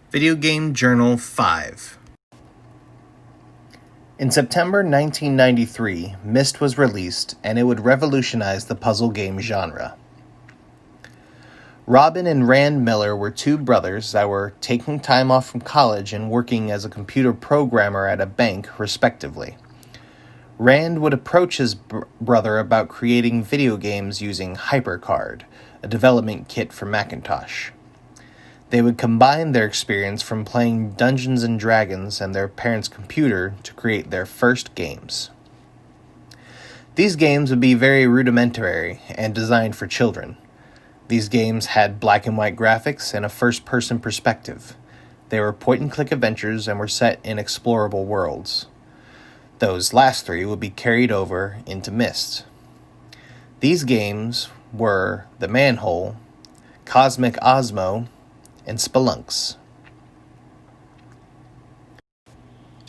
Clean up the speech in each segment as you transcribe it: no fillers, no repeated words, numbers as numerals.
Video Game Journal 5. In September 1993, Myst was released, and it would revolutionize the puzzle game genre. Robin and Rand Miller were two brothers that were taking time off from college and working as a computer programmer at a bank, respectively. Rand would approach his brother about creating video games using HyperCard, a development kit for Macintosh. They would combine their experience from playing Dungeons & Dragons and their parents' computer to create their first games. These games would be very rudimentary and designed for children. These games had black and white graphics and a first-person perspective. They were point-and-click adventures and were set in explorable worlds. Those last three would be carried over into Myst. These games were The Manhole, Cosmic Osmo, and Spelunks.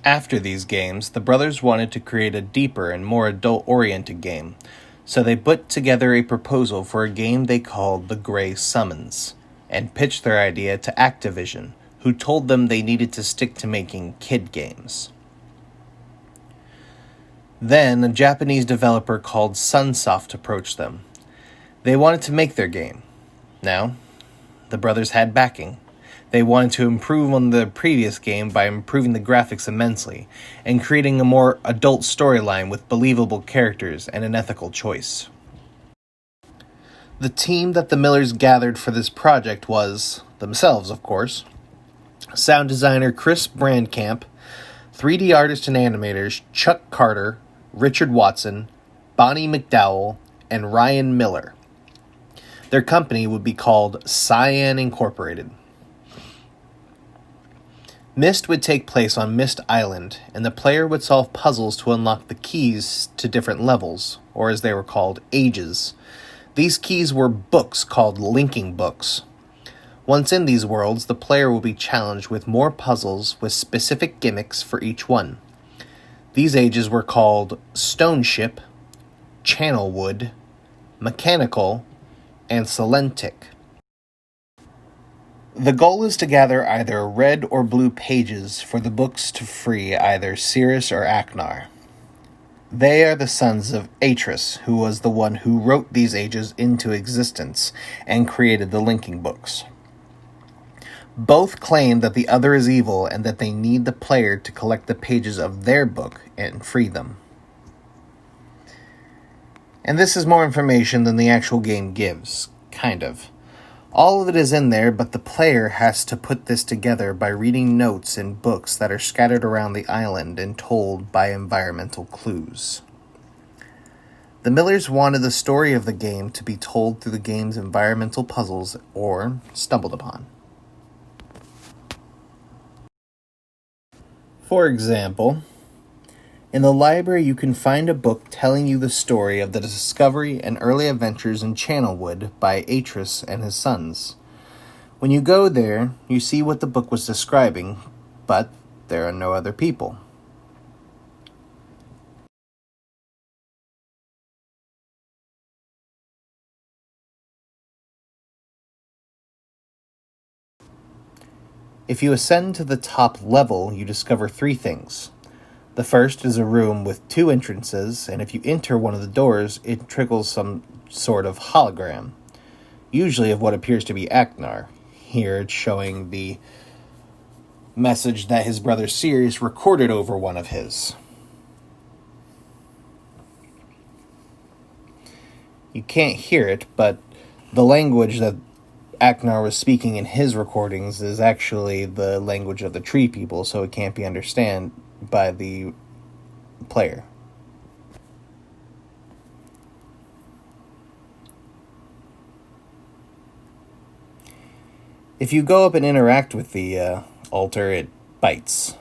After these games, the brothers wanted to create a deeper and more adult-oriented game, so they put together a proposal for a game they called The Grey Summons, and pitched their idea to Activision, who told them they needed to stick to making kid games. Then, a Japanese developer called Sunsoft approached them. They wanted to make their game. Now, the brothers had backing. They wanted to improve on the previous game by improving the graphics immensely, and creating a more adult storyline with believable characters and an ethical choice. The team that the Millers gathered for this project was, themselves of course, sound designer Chris Brandcamp, 3D artist and animators Chuck Carter, Richard Watson, Bonnie McDowell, and Ryan Miller. Their company would be called Cyan Incorporated. Myst would take place on Myst Island, and the player would solve puzzles to unlock the keys to different levels, or as they were called, ages. These keys were books called linking books. Once in these worlds, the player will be challenged with more puzzles with specific gimmicks for each one. These ages were called Stone Ship, Channel Wood, Mechanical, and Celentic. The goal is to gather either red or blue pages for the books to free either Cirrus or Aknar. They are the sons of Atris, who was the one who wrote these ages into existence and created the linking books. Both claim that the other is evil and that they need the player to collect the pages of their book and free them. And this is more information than the actual game gives, kind of. All of it is in there, but the player has to put this together by reading notes in books that are scattered around the island and told by environmental clues. The Millers wanted the story of the game to be told through the game's environmental puzzles or stumbled upon. For example, in the library you can find a book telling you the story of the discovery and early adventures in Channelwood by Atris and his sons. When you go there, you see what the book was describing, but there are no other people. If you ascend to the top level, you discover three things. The first is a room with two entrances, and if you enter one of the doors, it triggers some sort of hologram, usually of what appears to be Aknar. Here it's showing the message that his brother Sirius recorded over one of his. You can't hear it, but the language that Aknar was speaking in his recordings is actually the language of the tree people, so it can't be understood by the player. If you go up and interact with the altar, it bites.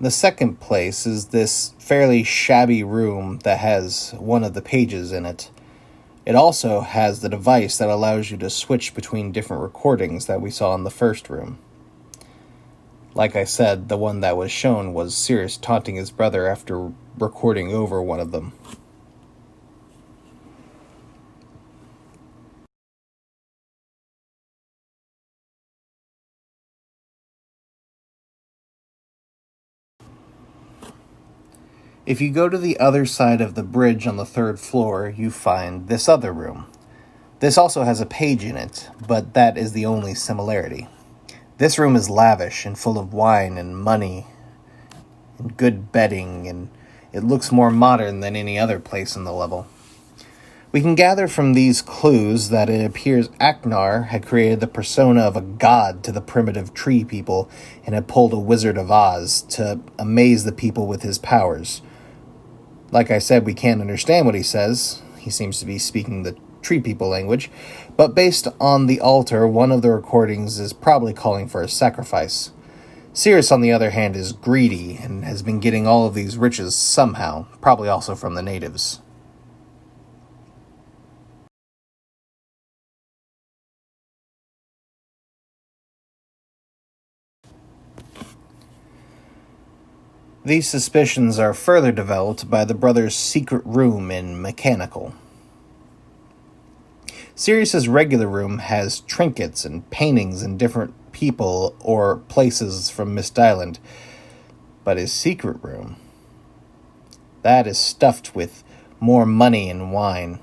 The second place is this fairly shabby room that has one of the pages in it. It also has the device that allows you to switch between different recordings that we saw in the first room. Like I said, the one that was shown was Sirius taunting his brother after recording over one of them. If you go to the other side of the bridge on the third floor, you find this other room. This also has a page in it, but that is the only similarity. This room is lavish and full of wine and money and good bedding, and it looks more modern than any other place in the level. We can gather from these clues that it appears Aknar had created the persona of a god to the primitive tree people and had pulled a Wizard of Oz to amaze the people with his powers. Like I said, we can't understand what he says. He seems to be speaking the tree people language. But based on the altar, one of the recordings is probably calling for a sacrifice. Sirius, on the other hand, is greedy and has been getting all of these riches somehow, probably also from the natives. These suspicions are further developed by the brothers' secret room in Mechanical. Sirius's regular room has trinkets and paintings and different people or places from Myst Island, but his secret room, that is stuffed with more money and wine.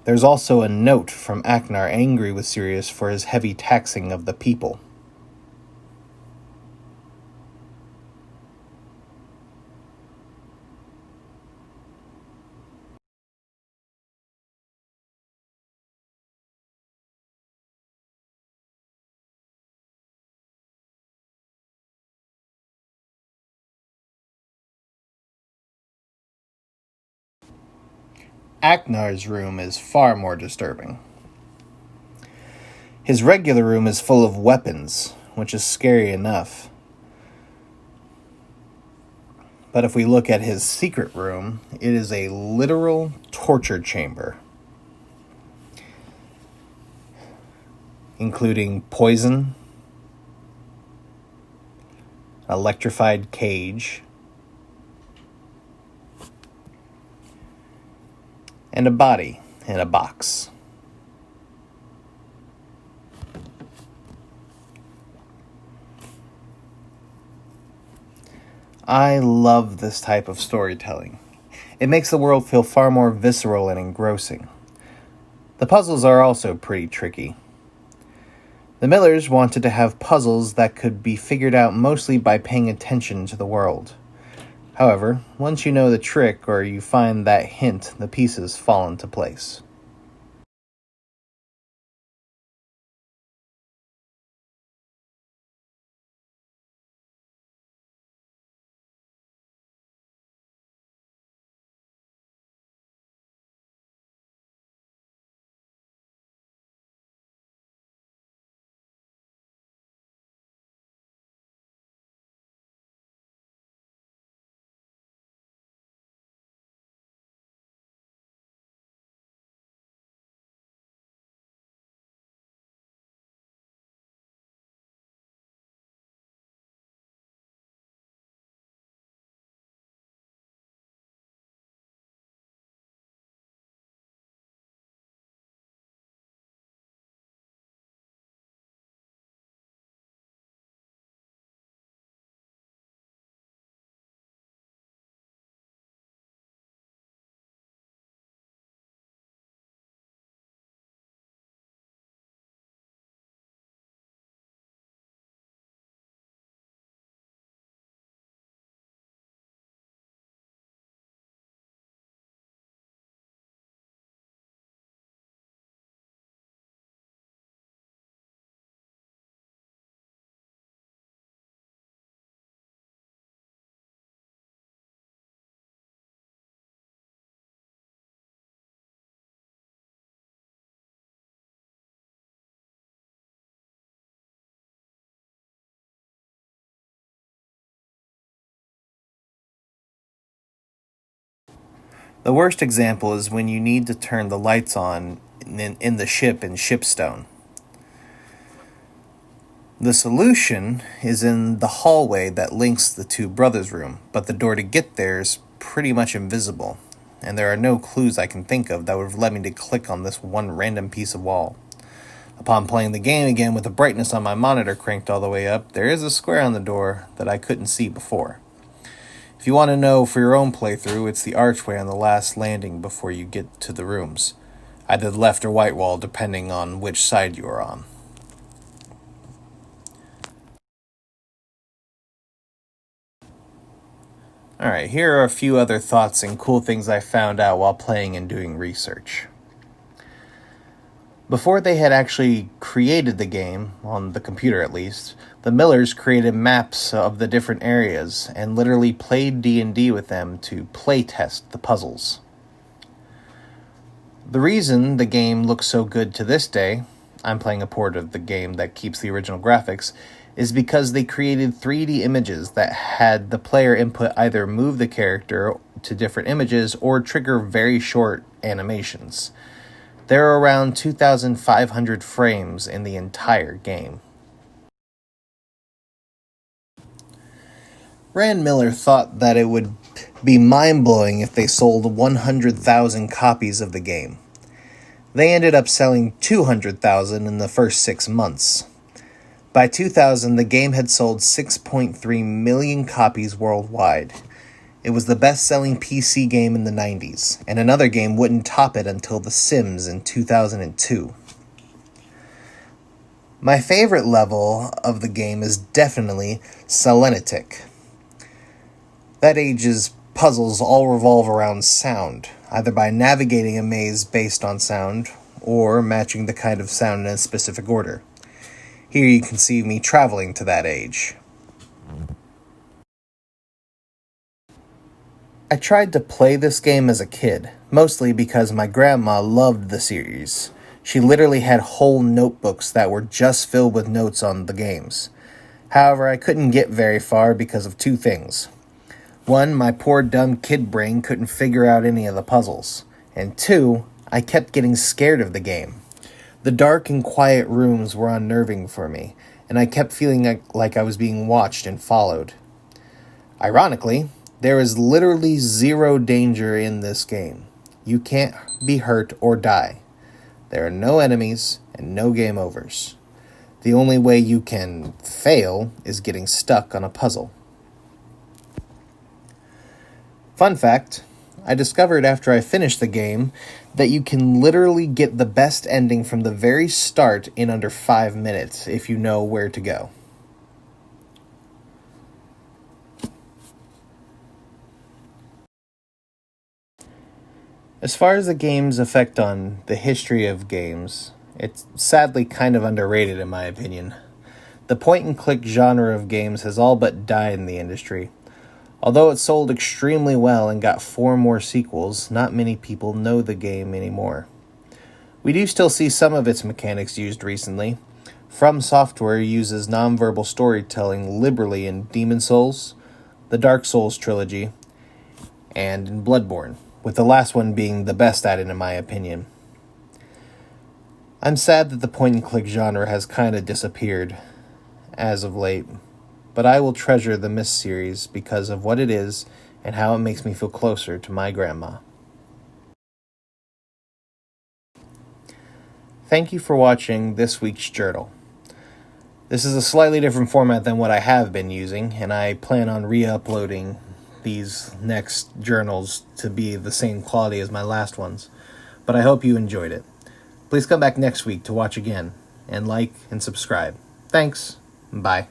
There's also a note from Aknar angry with Sirius for his heavy taxing of the people. Aknar's room is far more disturbing. His regular room is full of weapons, which is scary enough. But if we look at his secret room, it is a literal torture chamber, including poison, electrified cage, and a body in a box. I love this type of storytelling. It makes the world feel far more visceral and engrossing. The puzzles are also pretty tricky. The Millers wanted to have puzzles that could be figured out mostly by paying attention to the world. However, once you know the trick or you find that hint, the pieces fall into place. The worst example is when you need to turn the lights on in the ship in Shipstone. The solution is in the hallway that links the two brothers' room, but the door to get there is pretty much invisible, and there are no clues I can think of that would have led me to click on this one random piece of wall. Upon playing the game again with the brightness on my monitor cranked all the way up, there is a square on the door that I couldn't see before. If you want to know for your own playthrough, it's the archway on the last landing before you get to the rooms. Either the left or right wall, depending on which side you are on. Alright, here are a few other thoughts and cool things I found out while playing and doing research. Before they had actually created the game, on the computer at least, the Millers created maps of the different areas and literally played D&D with them to play test the puzzles. The reason the game looks so good to this day, I'm playing a port of the game that keeps the original graphics, is because they created 3D images that had the player input either move the character to different images or trigger very short animations. There are around 2,500 frames in the entire game. Rand Miller thought that it would be mind-blowing if they sold 100,000 copies of the game. They ended up selling 200,000 in the first 6 months. By 2000, the game had sold 6.3 million copies worldwide. It was the best-selling PC game in the 90s, and another game wouldn't top it until The Sims in 2002. My favorite level of the game is definitely Selenitic. That age's puzzles all revolve around sound, either by navigating a maze based on sound, or matching the kind of sound in a specific order. Here you can see me traveling to that age. I tried to play this game as a kid, mostly because my grandma loved the series. She literally had whole notebooks that were just filled with notes on the games. However, I couldn't get very far because of two things. One, my poor dumb kid brain couldn't figure out any of the puzzles. And two, I kept getting scared of the game. The dark and quiet rooms were unnerving for me, and I kept feeling like I was being watched and followed. Ironically, there is literally zero danger in this game. You can't be hurt or die. There are no enemies and no game overs. The only way you can fail is getting stuck on a puzzle. Fun fact, I discovered after I finished the game that you can literally get the best ending from the very start in under 5 minutes if you know where to go. As far as the game's effect on the history of games, it's sadly kind of underrated in my opinion. The point-and-click genre of games has all but died in the industry. Although it sold extremely well and got 4 more sequels, not many people know the game anymore. We do still see some of its mechanics used recently. From Software uses nonverbal storytelling liberally in Demon's Souls, the Dark Souls trilogy, and in Bloodborne, with the last one being the best at it in my opinion. I'm sad that the point-and-click genre has kind of disappeared as of late, but I will treasure the Myst series because of what it is and how it makes me feel closer to my grandma. Thank you for watching this week's journal. This is a slightly different format than what I have been using, and I plan on re-uploading these next journals to be the same quality as my last ones, but I hope you enjoyed it. Please come back next week to watch again, and like and subscribe. Thanks. Bye.